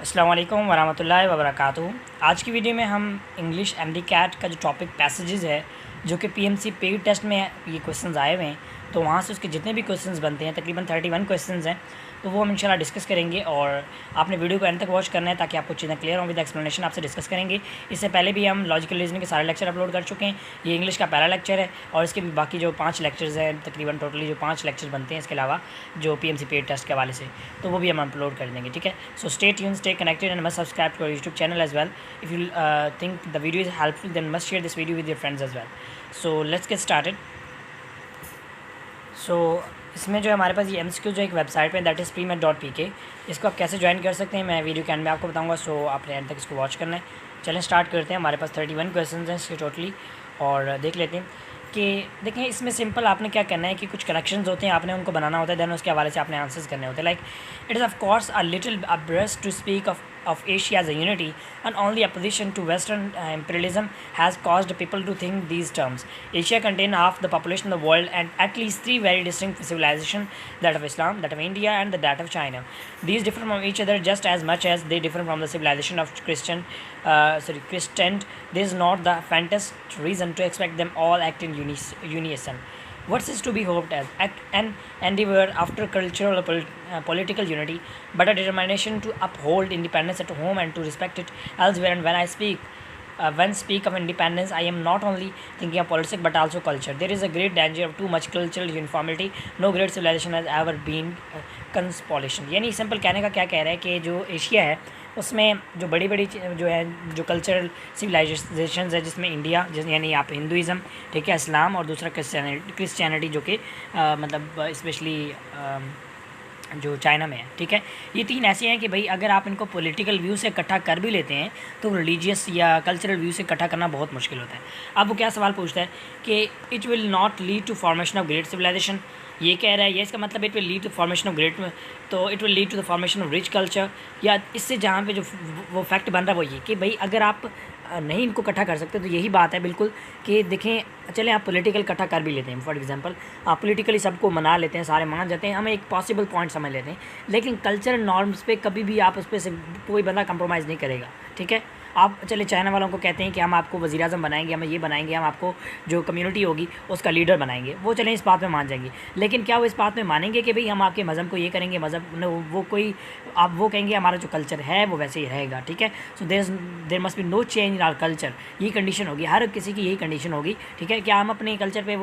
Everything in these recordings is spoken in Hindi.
अस्सलाम वालेकुम वरहमतुल्लाहि वबरकातुहू। आज की वीडियो में हम इंग्लिश एमडी कैट का जो टॉपिक पैसेजेस है, जो कि पीएमसी पेड टेस्ट में ये क्वेश्चंस आए हुए हैं, तो वहाँ से उसके जितने भी क्वेश्चंस बनते हैं, तकरीबन 31 क्वेश्चंस हैं, तो वो हम इंशाल्लाह डिस्कस करेंगे। और आपने वीडियो को एंड तक वॉच करना है ताकि आपको चीज़ें क्लियर हों। विद एक्सप्लेनेशन आपसे डिस्कस करेंगे। इससे पहले भी हम लॉजिकल रीजनिंग के सारे लेक्चर अपलोड कर चुके हैं। ये इंग्लिश का पहला लेक्चर है और इसके भी बाकी जो 5 लेक्चर्स हैं, तकरीबन टोटली जो 5 लेक्चर बनते हैं इसके अलावा जो पीएमसी पेड टेस्ट के हवाले से, तो वो भी हम अपलोड कर देंगे। ठीक है, so stay tuned, stay connected and must subscribe to our YouTube channel as well. If you think the video is helpful then must share this video with your friends as well. So let's get started. So इसमें जो है हमारे पास ये एमसीक्यू जो एक वेबसाइट पे दैट इज़ premed.pk, इसको आप कैसे ज्वाइन कर सकते हैं मैं वीडियो के एंड में आपको बताऊंगा। सो आपने एंड तक इसको वॉच करना है। चलें स्टार्ट करते हैं। हमारे पास 31 क्वेश्चन हैं इसके टोटली, और देख लेते हैं कि देखें इसमें सिंपल आपने क्या करना है कि कुछ कनेक्शंस होते हैं, आपने उनको बनाना होता है, देन उसके हवाले से आपने आंसर्स करने होते हैं। Like it is of course a little abrupt to speak of Asia as a unity, and only opposition to Western imperialism has caused people to think these terms. Asia contains half the population of the world and at least 3 very distinct civilizations: that of Islam, that of India, and that of China. These differ from each other just as much as they differ from the civilization of Christian. This is not the faintest reason to expect them all act in unison. What is to be hoped as an endeavor after cultural or political unity, but a determination to uphold independence at home and to respect it elsewhere. And when speak of independence, I am not only thinking of politics but also culture. There is a great danger of too much cultural uniformity. No great civilization has ever been consolation. यानी सिंपल कहने का क्या कह रहा है कि जो एशिया है उसमें जो बड़ी बड़ी जो है जो कल्चरल सिविलाइजेशन है, जिसमें इंडिया यानी आप हिंदुज़म, ठीक है, इस्लाम, और दूसरा क्रिश्चियनिटी जो कि मतलब स्पेशली जो चाइना में है। ठीक है, ये 3 ऐसे हैं कि भाई अगर आप इनको पॉलिटिकल व्यू से इकट्ठा कर भी लेते हैं तो रिलीजियस या कल्चरल व्यू से इकट्ठा करना बहुत मुश्किल होता है। अब वो क्या सवाल पूछता है कि it will not lead to formation of great civilisation, ये कह रहा है, ये इसका मतलब it will lead to formation of great, तो it will lead to the formation of rich culture, या इससे जहाँ पे जो वो फैक्ट बन रहा है वो ये कि भाई अगर आप नहीं इनको इकट्ठा कर सकते तो यही बात है बिल्कुल कि देखें, चलें आप पॉलिटिकल इकट्ठा कर भी लेते हैं, फॉर एग्जांपल आप पॉलिटिकली सबको मना लेते हैं, सारे मान जाते हैं, हमें एक पॉसिबल पॉइंट समझ लेते हैं, लेकिन कल्चरल नॉर्म्स पे कभी भी आप उस पर से कोई बंदा कंप्रोमाइज़ नहीं करेगा। ठीक है, आप चले चाइना वालों को कहते हैं कि हम आपको वज़ीर आज़म बनाएंगे, हम ये बनाएंगे, हम आपको जो कम्युनिटी होगी उसका लीडर बनाएंगे, वो चलें इस बात में मान जाएंगे, लेकिन क्या वो इस बात में मानेंगे कि भाई हम आपके मज़हब को ये करेंगे, मज़हब वो कोई आप वो कहेंगे हमारा जो कल्चर है वो वैसे ही रहेगा। ठीक है, so there must be no change in our culture, ये कंडीशन होगी, हर किसी की यही कंडीशन होगी। ठीक है, क्या हम अपने कल्चर पे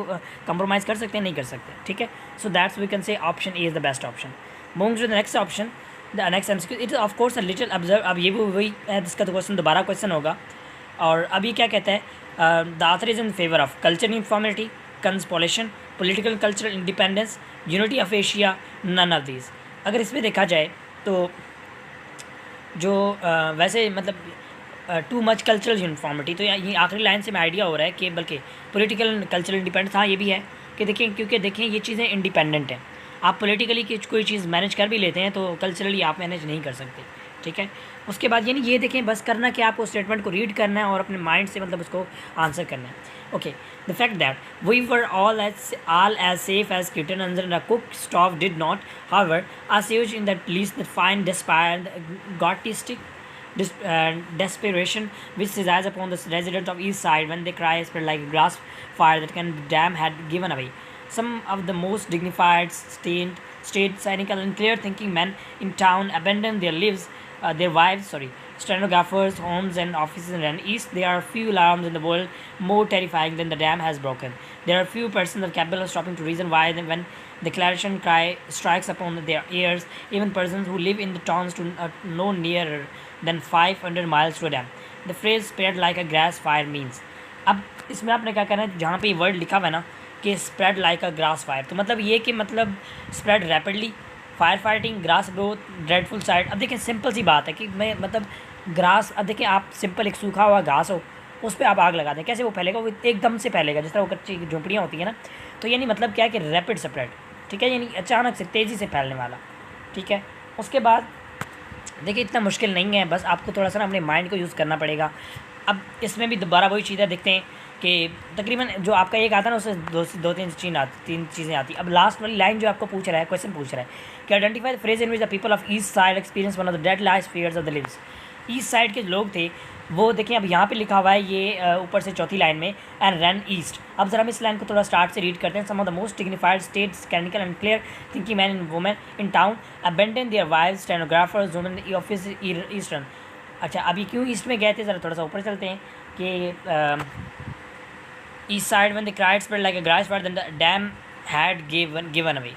कंप्रोमाइज़ कर सकते हैं? नहीं कर सकते। ठीक है, so that's we can say option A is the best option. Moving to the next option, the next MCQ, it is of course a little observe. अब ये भी वही है जिसका तो क्वेश्चन दोबारा क्वेश्चन होगा, और अभी क्या कहता है, the author is in favour of culture uniformity, consolation, political cultural independence, unity of Asia, none of these. अगर इसमें देखा जाए तो जो वैसे मतलब टू मच कल्चरल यूनिफॉर्मिटी, तो ये आखिरी लाइन से मैं आइडिया हो रहा है कि बल्कि पॉलिटिकल कल्चरल इंडिपेंडेंस, हाँ ये भी है कि देखें, क्योंकि देखें ये चीज़ें इंडिपेंडेंट हैं, आप पॉलिटिकली कोई चीज़ मैनेज कर भी लेते हैं तो कल्चरली आप मैनेज नहीं कर सकते। ठीक है, उसके बाद यानी ये देखें, बस करना कि आपको स्टेटमेंट को रीड करना है और अपने माइंड से मतलब उसको आंसर करना है। Okay, the fact that we were all as safe as kitten under the cook stove did not however assuage in that least the fine despotistic desperation which resides upon the residents of east side when they cry spread like a grass fire that can dam had given away. Some of the most dignified, straight, cynical, and clear-thinking men in town abandoned their their wives, stenographers, homes, and offices in east. There are few alarms in the world more terrifying than the dam has broken. There are few persons capable of stopping to reason why when declaration cry strikes upon their ears, even persons who live in the towns to no nearer than 500 miles to a dam. The phrase spread like a grass fire means. अब इसमें आपने क्या करना है, जहाँ पे ये वर्ड लिखा हुआ है ना कि स्प्रेड लाइक अ ग्रास फायर, तो मतलब ये कि मतलब spread rapidly, fire fighting, grass growth, dreadful side. अब देखें सिंपल सी बात है कि मैं मतलब ग्रास, अब देखिए आप सिंपल एक सूखा हुआ घास हो उस पर आप आग लगा दें, कैसे वो फैलेगा? वो एकदम से फैलेगा, जिस तरह वो कच्ची झोंपड़ियाँ होती हैं ना, तो यानी मतलब क्या है कि रैपिड स्प्रेड। ठीक है, यानी अचानक से तेज़ी से फैलने वाला। ठीक है, उसके बाद देखिए इतना मुश्किल नहीं है, बस आपको थोड़ा सा ना अपने माइंड को यूज़ करना पड़ेगा। अब इसमें भी दोबारा वही चीज़ है, देखते हैं कि तकरीबन जो आपका एक आता है ना उससे दो तीन चीज़ें आती। अब लास्ट वाली लाइन जो आपको पूछ रहा है, क्वेश्चन पूछ रहा है कि identify the phrase in which the people of east side experience one of the dead life fears of the lives. East side के लोग थे वो, देखिए अब यहाँ पे लिखा हुआ है ये ऊपर से चौथी लाइन में, एंड रन ईस्ट। अब जरा हम इस लाइन को थोड़ा स्टार्ट से रीड करते हैं। Some of the most dignified state sceptical and clear thinking man in women in town abandon their wives stenographers women office eastern. अच्छा, अभी क्यों ईस्ट में गए थे, ज़रा थोड़ा सा ऊपर चलते हैं कि east side when the cry spread like a grass fire then the dam had given way।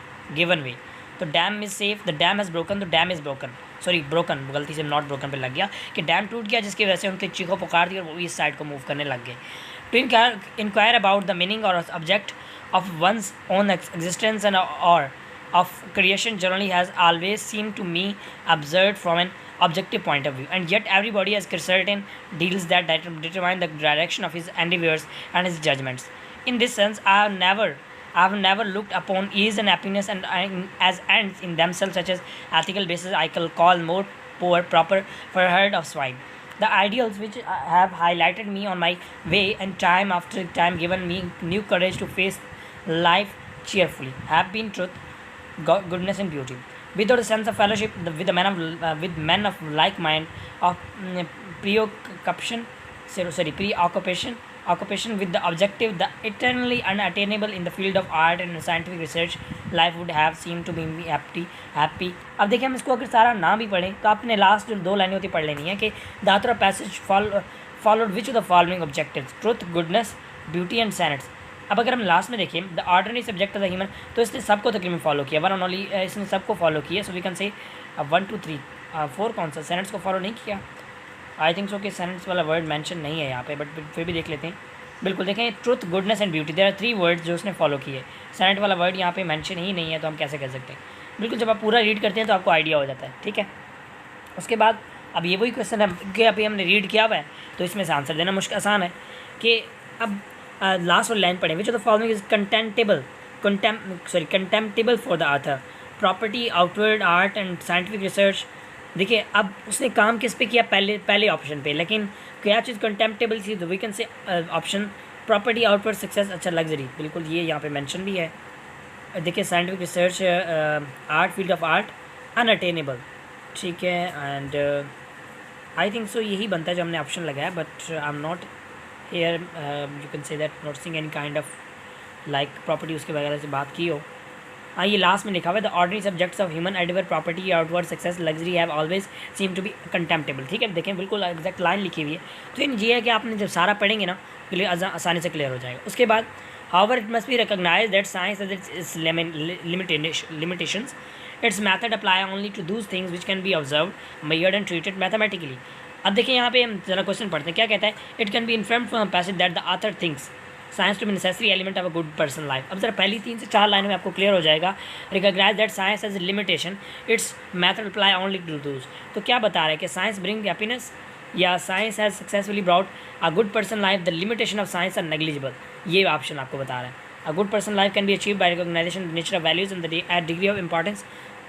तो dam is safe, the dam has broken, तो dam is broken, sorry broken, गलती से नॉट ब्रोकन पे लग गया कि डैम टूट गया, जिसकी वजह से उनके चीखों पुकार दी और वो इस साइड को मूव करने लग गए। To enquire about the meaning और object of one's own existence and और of creation generally has always seemed to me absurd from an objective point of view, and yet everybody has certain deals that determine the direction of his endeavors and his judgments. In this sense, I have never looked upon ease and happiness and as ends in themselves, such as ethical basis I can call more poor proper for a herd of swine. The ideals which have highlighted me on my way and time after time given me new courage to face life cheerfully have been truth, goodness and beauty. Without a sense of fellowship with the with men of like mind, of preoccupation with the objective, the eternally unattainable in the field of art and scientific research, life would have seemed to be happy. अब देखिए हम इसको अगर सारा ना भी पढ़ें तो आपने लास्ट जो दो लाइनें होती पढ़ लेनी है कि the author of passage followed which of the following objectives: truth, goodness, beauty and sanity. अब अगर हम लास्ट में देखें the ordinary subject of the human, तो इसने सबको तकरीबन फॉलो किया, वन एंड ओनली इसने सबको फॉलो किया। सो वी कैन से 1 2 3 4 कौन सा सेनेट्स को फॉलो नहीं किया, आई थिंक सो कि सेनेट्स वाला वर्ड मेंशन नहीं है यहाँ पे, बट फिर भी देख लेते हैं। बिल्कुल देखें, truth, goodness and beauty, there are 3 words जो उसने फॉलो किए। सेनेट वाला वर्ड यहाँ पे मेंशन ही नहीं है, तो हम कैसे कह सकते हैं। बिल्कुल जब आप पूरा रीड करते हैं तो आपको आइडिया हो जाता है, ठीक है। उसके बाद अब ये वही क्वेश्चन है कि अभी हमने रीड किया हुआ है, तो इसमें से आंसर देना मुश्किल आसान है कि अब लास्ट वाली लाइन पढ़ें, which of the following is contemptible for the author: property, outward art and scientific research. देखिए अब उसने काम किस पे किया, पहले ऑप्शन पे, लेकिन क्या चीज़ कंटेम्प्टेबल थी, तो we can say option property, outward success, अच्छा लग्जरी, बिल्कुल ये यहाँ पे मेंशन भी है। देखिए scientific research, art, field of art, unattainable, ठीक है। एंड आई थिंक सो यही बनता है जो हमने ऑप्शन लगाया, but I am not here you can say that noticing any kind of like property उसके वगैरह से बात की हो। हाँ, ये लास्ट में लिखा हुआ है the ordinary subjects of human endeavour property, outward success, luxury have always seem to be contemptible, ठीक है। देखें बिल्कुल एग्जैक्ट लाइन लिखी हुई है। तो ये है कि आपने जब सारा पढ़ेंगे ना क्लियर आसानी से क्लियर हो जाएगा। उसके बाद however it must be recognize that science has its limitations, its method apply only to those things which can be observed, measured and treated mathematically. अब देखिए यहाँ पे हम जरा क्वेश्चन पढ़ते हैं, क्या कहता है, it can be informed from passage that the author thinks science to be necessary element of a good person life. अब जरा पहली 3 से 4 लाइनों में आपको क्लियर हो जाएगा। Recognize that science has limitation, its method apply only to those. तो क्या बता रहा है कि साइंस ब्रिंग हैप्पीनेस या science has successfully brought a good person life, the limitation of science are negligible. ये ऑप्शन आपको बता रहा है। A good person life can be achieve by recognization the nature of values and the degree of importance.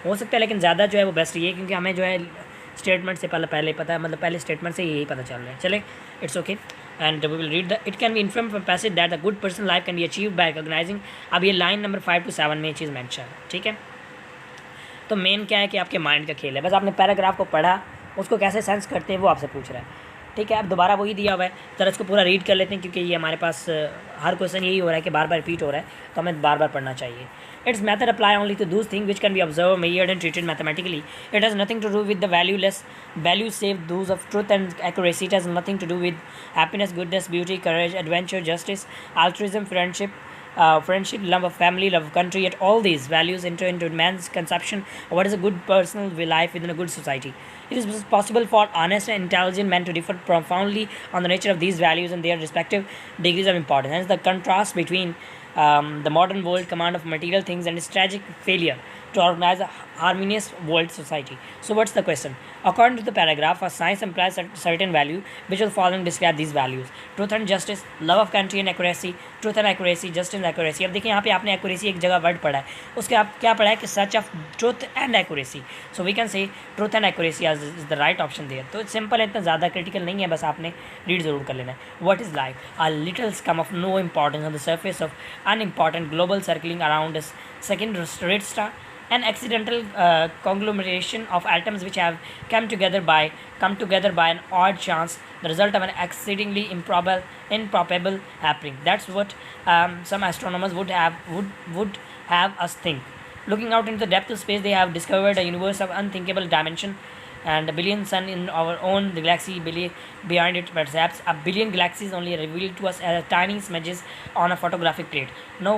हो सकता है लेकिन ज़्यादा जो है वो बेस्ट ये है, क्योंकि हमें जो है स्टेटमेंट से पहले पता है, मतलब पहले स्टेटमेंट से यही पता चल रहा है। चले, it's okay. And we will read the it can be inform from passage that the good person life can be achieve by recognizing. अब ये लाइन नंबर 5 to 7 में ये चीज़ मेंशन है, ठीक है। तो मेन क्या है कि आपके माइंड का खेल है, बस आपने पैराग्राफ को पढ़ा, उसको कैसे सेंस करते हैं वो आपसे पूछ रहा है, ठीक है। अब दोबारा वही दिया हुआ है, जरा इसको पूरा रीड कर लेते हैं, क्योंकि ये हमारे पास हर क्वेश्चन यही हो रहा है कि बार बार रिपीट हो रहा है, तो हमें बार बार पढ़ना चाहिए। Its method apply only to those things which can be observed, measured and treated mathematically. It has nothing to do with the values save those of truth and accuracy. It has nothing to do with happiness, goodness, beauty, courage, adventure, justice, altruism, friendship, love of family, love of country. Yet all these values enter into man's conception of what is a good personal life within a good society. It is possible for honest and intelligent men to differ profoundly on the nature of these values and their respective degrees of importance. Hence, the contrast between the modern world command of material things and its tragic failure to organize a harmonious world society. So what's the question? According to the paragraph, a science implies a certain value, which will following describe these values: truth and justice, love of country and accuracy, truth and accuracy, justice and accuracy. अब देखिए यहाँ पे आपने accuracy एक जगह वर्ड पढ़ा है, उसके आप क्या पढ़ा है कि such of truth and accuracy. So we can say truth and accuracy as is the right option there. तो सिंपल है, इतना ज़्यादा क्रिटिकल नहीं है, बस आपने रीड ज़रूर कर लेना है. What is life? A little scum of no importance on the surface of unimportant global circling around a second red star, an accidental conglomeration of atoms which have come together by an odd chance, the result of an exceedingly improbable happening. That's what some astronomers would have us think. Looking out into the depth of space, they have discovered a universe of unthinkable dimension, and a billion sun in our own galaxy behind it, perhaps a billion galaxies only revealed to us as tiny smudges on a photographic plate. No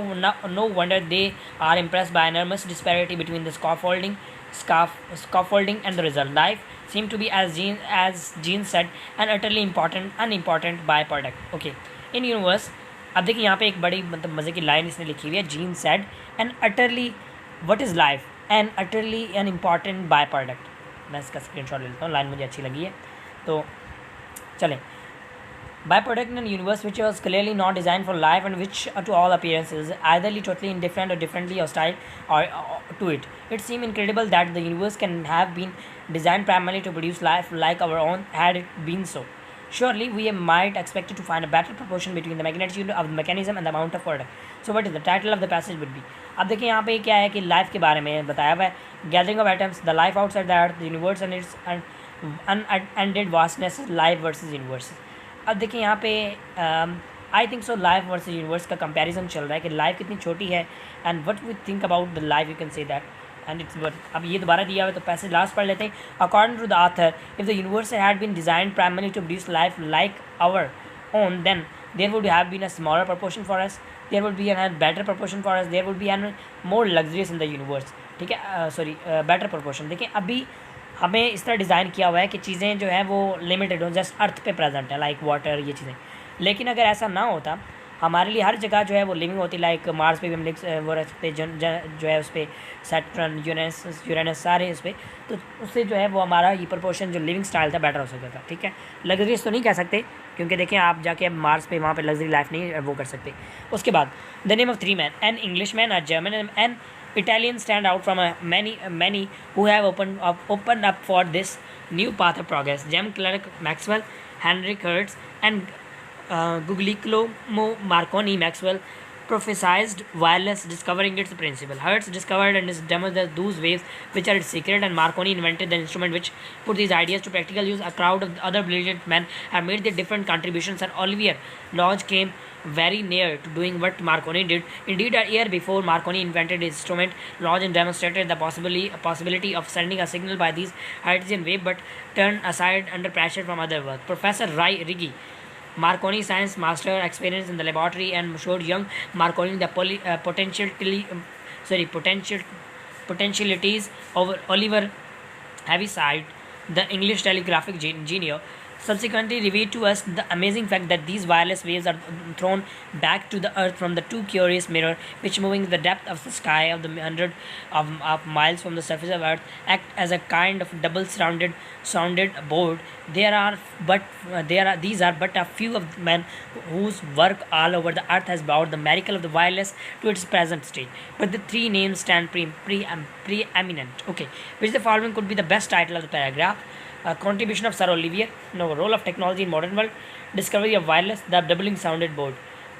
wonder they are impressed by enormous disparity between the scaffolding and the result. Life seemed to be, as Jean said, an utterly unimportant byproduct. Okay, in universe, अब देखिए यहाँ पे एक बड़ी मतलब मज़े की लाइन इसने लिखी हुई है. Jean said an utterly what is life an utterly an important byproduct. मैं इसका स्क्रीनशॉट ले लेता हूँ, लाइन मुझे अच्छी लगी है. तो चलें. By product in a universe which was clearly not designed for life and which to all appearances either totally indifferent or differently hostile or to it. It seemed incredible that the universe can have been designed primarily to produce life like our own had it been so. Surely we might expect to find a better proportion between the magnitude of the mechanism and the amount of product. So what is the title of the passage would be? अब देखिए यहाँ पे क्या है कि लाइफ के बारे में बताया हुआ है. Gathering of atoms, the life outside the earth, the universe and its unended vastness, life versus universe. अब देखिए यहाँ पे I think so life versus universe का कंपैरिजन चल रहा है कि लाइफ कितनी छोटी है and what we think about the life, you can say that and its worth. अब ये दोबारा दिया हुआ है तो पैसे लास्ट पढ़ लेते हैं. According to the author, if the universe had been design primarily to produce life like our own, then there would have been a smaller proportion for us, there would be an better proportion for us, there would be an more luxurious in the universe. ठीक है, सॉरी बेटर प्रोपोर्शन. देखिए अभी हमें इस तरह डिज़ाइन किया हुआ है कि चीज़ें जो हैं वो लिमिटेड हो, जस्ट अर्थ पे प्रेजेंट है लाइक वाटर, ये चीज़ें. लेकिन अगर ऐसा ना होता, हमारे लिए हर जगह जो है वो लिविंग होती, लाइक मार्स पे भी हम वो रख सकते जो है उस पर सैटर्न, यूरेनस सारे उस पर, तो उससे जो है वो हमारा ये प्रोपोर्शन जो लिविंग स्टाइल था बेटर हो सकता था. ठीक है, लग्जरीज तो नहीं कह सकते क्योंकि देखें आप जाके मार्स पे वहाँ पे लग्जरी लाइफ नहीं वो कर सकते. उसके बाद the name of 3 man, an English man, a German and Italians stand out from many who have opened up for this new path of progress. James Clerk Maxwell, Henry Hertz, and Guglielmo Marconi. Maxwell prophesied wireless, discovering its principle. Hertz discovered and demonstrated those waves which are its secret, and Marconi invented the instrument which put these ideas to practical use. A crowd of other brilliant men have made their different contributions, and Olivier Lodge came very near to doing what Marconi did. Indeed, a year before Marconi invented his instrument, Lodge demonstrated the possibility of sending a signal by these Hertzian wave, but turned aside under pressure from other work. Professor Riggi, Marconi science master, experienced in the laboratory and showed young Marconi the potentialities of Oliver Heaviside, the English telegraphic engineer. Subsequently revealed to us the amazing fact that these wireless waves are thrown back to the earth from the two curious mirror which, moving the depth of the sky of the hundred of miles from the surface of earth, act as a kind of double sounded board. These are but a few of the men whose work all over the earth has brought the miracle of the wireless to its present stage. But the 3 names stand preeminent. Okay, which the following could be the best title of the paragraph? Contribution of Sir Olivier, role of technology in modern world, discovery of wireless, the doubling sounded board.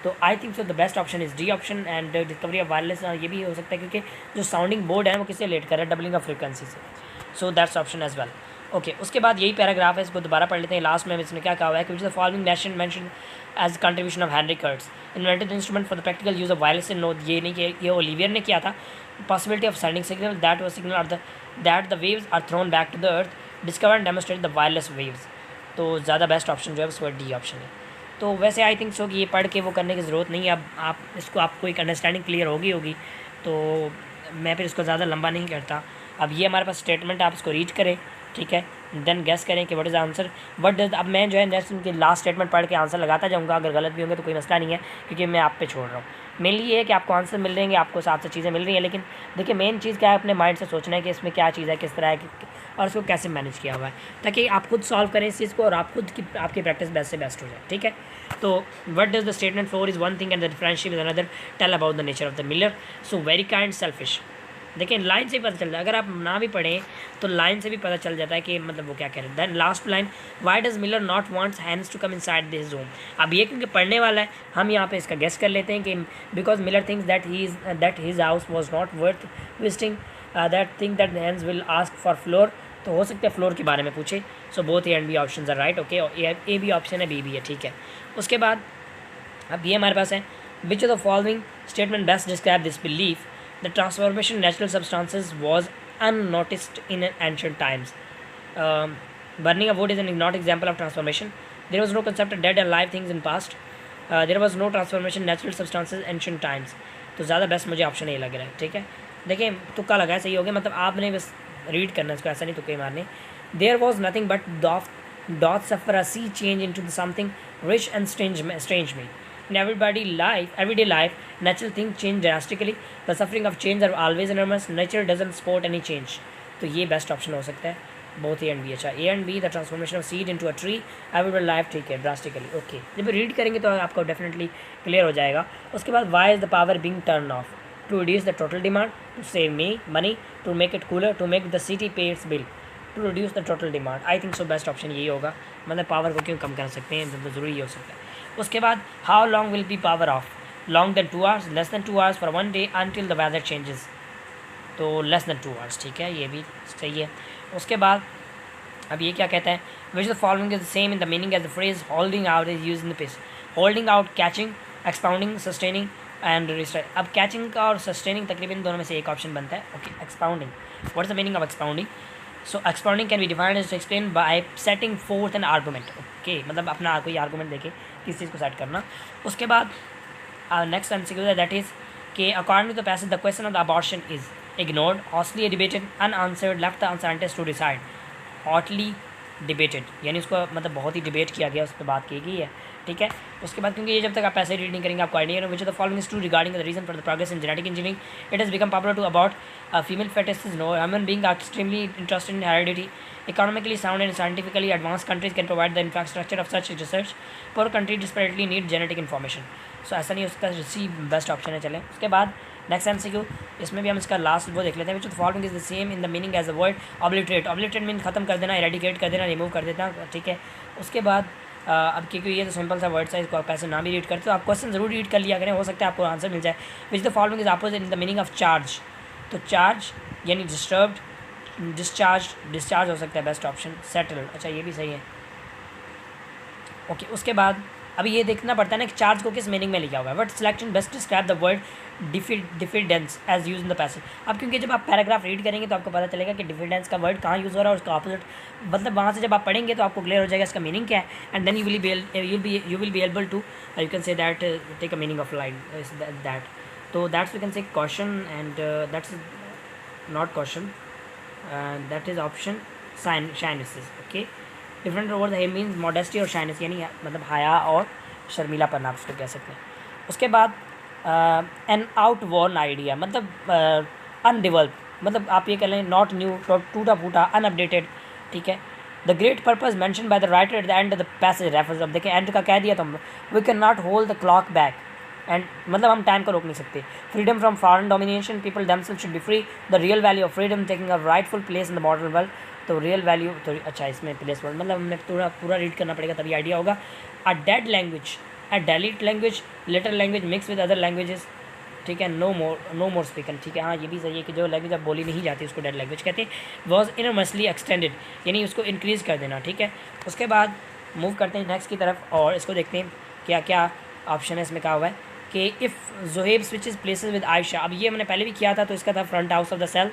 तो आई think so the best option is D option and discovery of wireless. ये भी हो सकता है क्योंकि जो साउंडिंग बोर्ड है वो किससे रिलेट कर रहा है, डबलिंग ऑफ फ्रिक्वेंसी से. So that's option as well. Okay, उसके बाद यही पैराग्राफ है, इसको दोबारा पढ़ लेते हैं. लास्ट में इसमें क्या कहा हुआ है कि which the following mention as contribution of Henry Hertz, invented instrument for the practical use of wireless. No, ये नहीं कि ये ओलिवियर ने किया था. Possibility of sending signal that the waves are thrown back to the earth, discover and demonstrate the wireless waves. तो ज़्यादा बेस्ट ऑप्शन जो है उसको डी ऑप्शन है. तो वैसे आई थिंक सो कि ये पढ़ के वो करने की ज़रूरत नहीं है. अब आपको एक अंडरस्टैंडिंग क्लियर होगी. तो मैं फिर इसको ज़्यादा लंबा नहीं करता. अब ये हमारे पास स्टेटमेंट, आप इसको रीड करें, ठीक है, देन गेस करें कि what is answer. What does, अब मैं जो है नेक्स्ट उनके लास्ट स्टेटमेंट पढ़ के आंसर लगाता जाऊँगा. अगर गलत भी होंगे तो कोई मसला नहीं है क्योंकि मैं आप पे छोड़ रहा हूँ. मेनली ये है कि आपको आंसर मिल रहे हैं, आपको साथ से चीज़ें मिल रही हैं, लेकिन देखिए मेन चीज़ क्या है, अपने माइंड से सोचना है कि इसमें क्या चीज़ है, किस तरह है और उसको कैसे मैनेज किया हुआ है, ताकि आप खुद सॉल्व करें इस चीज़ को और आप खुद की आपकी प्रैक्टिस बेस्ट से बेस्ट हो जाए, ठीक है। तो what does the statement for is one thing and the differential is another, tell about the nature of the Miller, so very kind selfish. देखिए लाइन से ही पता चल जाए, अगर आप ना भी पढ़ें तो लाइन से भी पता चल जाता है कि मतलब वो क्या कह रहे हैं। Then last line, why does Miller not wants hands to come inside this room. अब ये क्योंकि पढ़ने वाला है, हम यहाँ पे इसका गेस कर लेते हैं कि because Miller thinks that his house was not worth visiting, that think that hands will ask for floor. तो हो सकता है फ्लोर के बारे में पूछे। So both A and B option are right, okay. A भी ऑप्शन है, बी भी है, ठीक है। उसके बाद अब ये हमारे पास है, विच of the following statement best describe this belief, the transformation in natural substances was unnoticed in ancient times. Burning of wood is an not example of transformation. There was no concept of dead and live things in past. There was no transformation in natural substances ancient times. तो ज़्यादा बेस्ट मुझे ऑप्शन ये लग रहा है, ठीक है। देखिए तुक्का लगा है, सही हो गया, मतलब आपने बस रीड करना है इसको, ऐसा नहीं तुक्के मारने। There was nothing but doth suffer a sea change into something rich and strange me. In everyday life, natural things change drastically. The suffering of change are always enormous. Nature doesn't support any change. तो ये बेस्ट ऑप्शन हो सकता है, बोथ ए एंड बी। अच्छा, A and B, the transformation of seed into a tree, everyday life, ठीक है, ड्रास्टिकली, ओके। जब रीड करेंगे तो आपको डेफिनेटली क्लियर हो जाएगा। उसके बाद, why is the power being turn off, to reduce the total demand, to save money, to make it cooler, to make the city pay its bill, to reduce the total demand. I think so best option यही होगा, मतलब पावर को क्यों कम कर सकते हैं, तो ज़रूरी हो सकता है। उसके बाद, how long will be power off, long than 2 hours, less than 2 hours for 1 day until the weather changes, तो लेस देन 2 hours, ठीक है, ये भी सही है। उसके बाद अब ये क्या कहता है, which the following is the same in the meaning as the phrase holding out is use in the piece, holding out, catching, expounding, sustaining and restrike. अब कैचिंग का और सस्टेनिंग तकरीबन दोनों में से एक ऑप्शन बनता है, okay. Expounding, what is the meaning of expounding, so expounding can be defined as explain by setting forth an argument, okay, मतलब अपना कोई आर्गूमेंट देके किस चीज़ को सेट करना। उसके बाद नेक्स्ट एमसीक्यू है, दैट इज़ कि according to the passage the question of the abortion is ignored, hotly debated, unanswered, left the scientist to decide. Hotly debated यानी उसको मतलब बहुत ही डिबेट किया गया, उस पर बात की गई है, ठीक है। उसके बाद क्योंकि ये जब तक आप ऐसे रीड नहीं करेंगे आपको idea, which the following is true regarding the reason for the progress in genetic engineering, it has become popular to about female fetuses, no human being are extremely interested in heredity. Economically sound and scientifically advanced countries can provide the infrastructure of such research. Poor countries desperately need genetic information. So ऐसा नहीं, उसका सी बेस्ट ऑप्शन है। चलें उसके बाद नेक्स्ट एमसीक्यू, इसमें भी हम इसका लास्ट वो देख लेते हैं, which the following is the same in the meaning as the word obliterate. Obliterate mean खत्म कर देना, इरेडिकेट कर देना, रिमूव कर देना, ठीक है। उसके बाद अब क्योंकि ये तो सिंपल सा वर्ड है, इसको आप ऐसे ना भी रीड करते तो आप क्वेश्चन जरूर रीड कर लिया करें, हो सकता है आपको आंसर मिल जाए। विच the following is opposite in the meaning of charge, तो चार्ज यानी डिस्टर्ब्ड, डिस्चार्ज हो सकता है बेस्ट ऑप्शन। सेटल्ड, अच्छा ये भी सही है, ओके। उसके बाद अभी ये देखना पड़ता है ना कि चार्ज को किस मीनिंग में लिखा हुआ है। But selection best describe the word diffidence as use in the passage. अब क्योंकि जब आप पैराग्राफ रीड करेंगे तो आपको पता चलेगा कि डिफिडेंस का वर्ड कहाँ यूज़ हो रहा है और उसका ऑपोजिट, मतलब वहाँ से जब आप पढ़ेंगे तो आपको क्लियर हो जाएगा इसका मीनिंग क्या है, and then you will be able to you can say that take a meaning of line that. तो that's we can say question and that's not question, that is option shyness, okay. Different over the means modesty और शाइनेस यानी मतलब हया और शर्मीलापन आप उसको कह सकते हैं। उसके बाद एन आउटवर्न आइडिया मतलब अनडिवेल्प, मतलब आप ये कह लें नॉट न्यू, टूटा फूटा, अनअपडेटेड, ठीक है। The great purpose mentioned by the writer at the end of the passage refers, अब देखिए एंड का कह दिया तो हम, we can not hold the clock back, and मतलब हम टाइम को रोक नहीं सकते। Freedom from foreign domination, people themselves should be free, the real value of freedom taking a rightful place in the modern world, तो रियल वैल्यू तो अच्छा इसमें प्लेस वर्ल्ड मतलब हमें पूरा रीड करना पड़ेगा तभी आइडिया होगा। A dead language, a delete language, litre language mix with other languages, ठीक है। नो मोर स्पीकन, ठीक है। हाँ ये भी सही है कि जो लैंग्वेज अब बोली नहीं जाती उसको डेड लैंग्वेज कहते हैं। वॉज इनमसली एक्सटेंडेड यानी उसको इंक्रीज़ कर देना, ठीक है। उसके बाद मूव करते हैं नेक्स्ट की तरफ और इसको देखते हैं क्या क्या ऑप्शन है इसमें। कहा हुआ है कि if Zuhaib switches places with Ayesha, अब ये मैंने पहले भी किया था तो इसका था front house of the cell,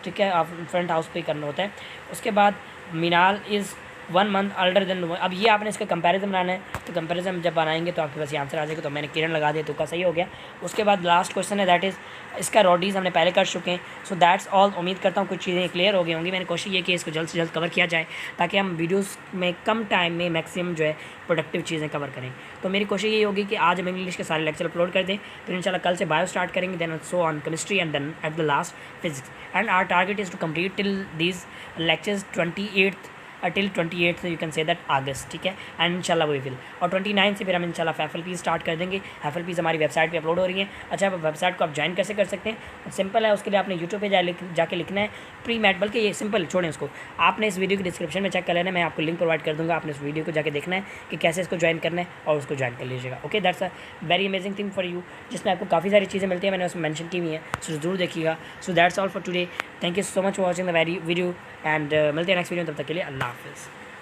ठीक है, आप फ्रंट हाउस पे करना होता है। उसके बाद मिनाल इज़ 1 मंथ अल्डर देन। अब ये आपने इसका कंपैरिजन बनाना है, तो कंपैरिजन जब बनाएंगे तो आपके पास ये आंसर आ जाएगा। तो मैंने किरण लगा दिया, तुक्का सही हो गया। उसके बाद लास्ट क्वेश्चन है, दैट इज़ इसका रोडीज़ हमने पहले कर चुके हैं। So that's all. उम्मीद करता हूँ कुछ चीज़ें क्लियर हो गई होंगी। मैंने कोशिश ये की इसको जल्द से जल्द कवर किया जाए, ताकि हम वीडियोस में कम टाइम में मैक्सिमम जो है प्रोडक्टिव चीज़ें कवर करें। तो मेरी कोशिश ये होगी कि आज हम इंग्लिश के सारे लेक्चर अपलोड कर दें, फिर इंशाल्लाह कल से बायो स्टार्ट करेंगे, then so on chemistry and then at the last physics. And our target is to complete till these lectures 28th till 28th you can say that August, ठीक है। एंड इंशाल्लाह वी विल, और 29 से फिर हम इंशाल्लाह FLP स्टार्ट कर देंगे। FLPs हमारी वेबसाइट पे अपलोड हो रही है। अच्छा, वेबसाइट को आप ज्वाइन कैसे कर सकते हैं? सिंपल है, उसके लिए आपने यूट्यूब पे जाके लिखना है प्री मैट, बल्कि ये सिंपल छोड़ें उसको, आपने इस वीडियो की डिस्क्रिप्शन में चेक कर लेना है, मैं आपको लिंक प्रोवाइड कर दूँगा। आपने इस वीडियो को जाके देखना है कि कैसे इसको ज्वाइन करना है और उसको ज्वाइन कर लीजिएगा। Okay, that's a very amazing thing for you, जिसमें आपको काफ़ी सारी चीज़ें मिलती हैं, मैंने उसमें मेंशन की हुई हैं, सो ज़रूर देखिएगा। So that's all for today, thank you so much for watching the video and मिलते हैं नेक्स्ट वीडियो। तब तक के लिए अल्लाह हाफ़िज़।